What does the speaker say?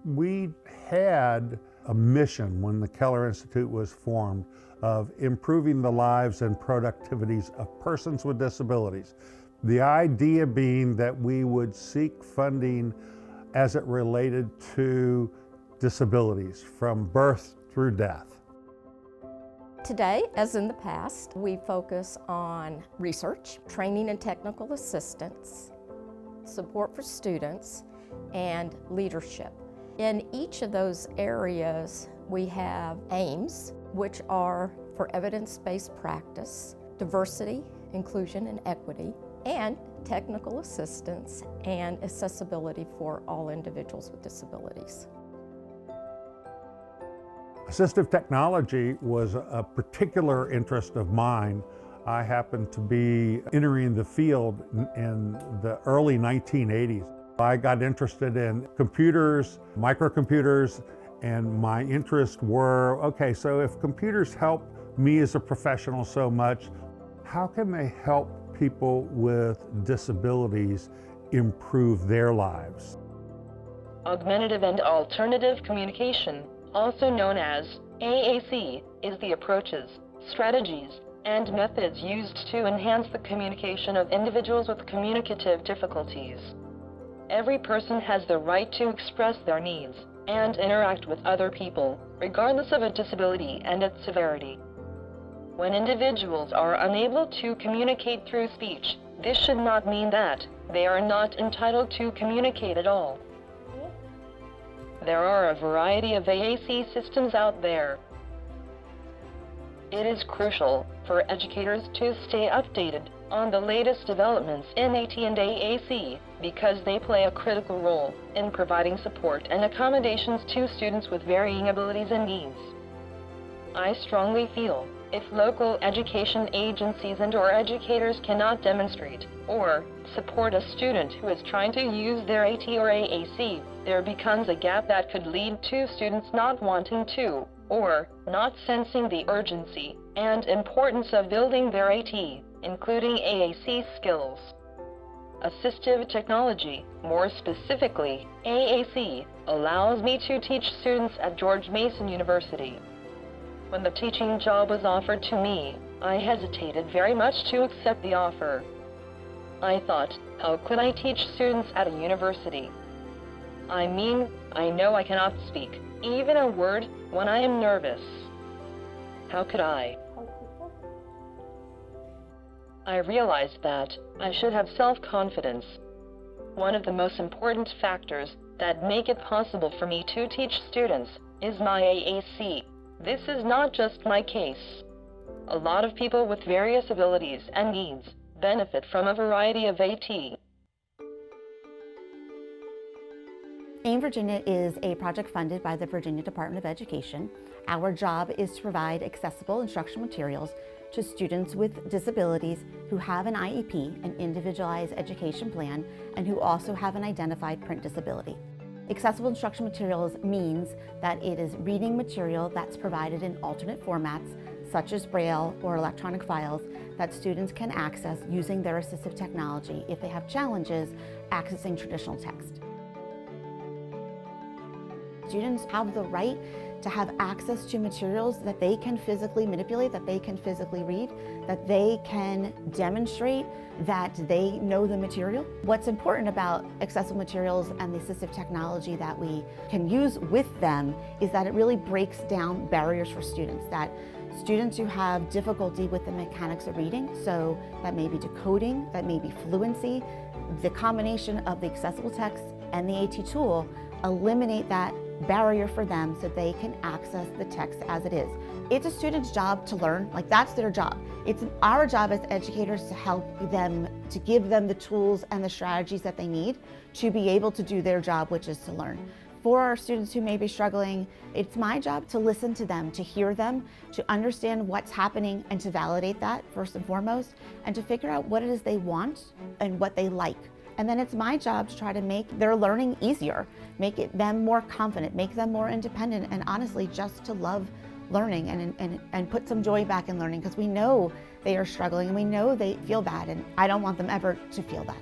We had a mission when the Kellar Institute was formed of improving the lives and productivities of persons with disabilities. The idea being that we would seek funding as it related to disabilities from birth through death. Today, as in the past, we focus on research, training and technical assistance, support for students, and leadership. In each of those areas, we have aims, which are for evidence-based practice, diversity, inclusion, and equity, and technical assistance and accessibility for all individuals with disabilities. Assistive technology was a particular interest of mine. I happened to be entering the field in the early 1980s. I got interested in computers, microcomputers, and my interests were, okay, so if computers help me as a professional so much, how can they help people with disabilities improve their lives? Augmentative and alternative communication, also known as AAC, is the approaches, strategies, and methods used to enhance the communication of individuals with communicative difficulties. Every person has the right to express their needs and interact with other people, regardless of a disability and its severity. When individuals are unable to communicate through speech, this should not mean that they are not entitled to communicate at all. There are a variety of AAC systems out there. It is crucial for educators to stay updated on the latest developments in AT and AAC because they play a critical role in providing support and accommodations to students with varying abilities and needs. I strongly feel if local education agencies and/or educators cannot demonstrate or support a student who is trying to use their AT or AAC, there becomes a gap that could lead to students not wanting to or not sensing the urgency and importance of building their AT, including AAC skills. Assistive technology, more specifically AAC, allows me to teach students at George Mason University. When the teaching job was offered to me, I hesitated very much to accept the offer. I thought, how could I teach students at a university? I mean, I know I cannot speak, even a word, when I am nervous. How could I? I realized that I should have self-confidence. One of the most important factors that make it possible for me to teach students is my AAC. This is not just my case. A lot of people with various abilities and needs benefit from a variety of AT. AIM Virginia is a project funded by the Virginia Department of Education. Our job is to provide accessible instructional materials to students with disabilities who have an IEP, an individualized education plan, and who also have an identified print disability. Accessible instructional materials means that it is reading material that's provided in alternate formats, such as Braille or electronic files, that students can access using their assistive technology if they have challenges accessing traditional text. Students have the right to have access to materials that they can physically manipulate, that they can physically read, that they can demonstrate that they know the material. What's important about accessible materials and the assistive technology that we can use with them is that it really breaks down barriers for students, that students who have difficulty with the mechanics of reading, so that may be decoding, that may be fluency, the combination of the accessible text and the AT tool eliminate that barrier for them so they can access the text as it is. It's a student's job to learn, like that's their job. It's our job as educators to help them, to give them the tools and the strategies that they need to be able to do their job, which is to learn. For our students who may be struggling, it's my job to listen to them, to hear them, to understand what's happening and to validate that first and foremost, and to figure out what it is they want and what they like. And then it's my job to try to make their learning easier, make them more confident, make them more independent, and honestly, just to love learning and put some joy back in learning, because we know they are struggling and we know they feel bad, and I don't want them ever to feel that.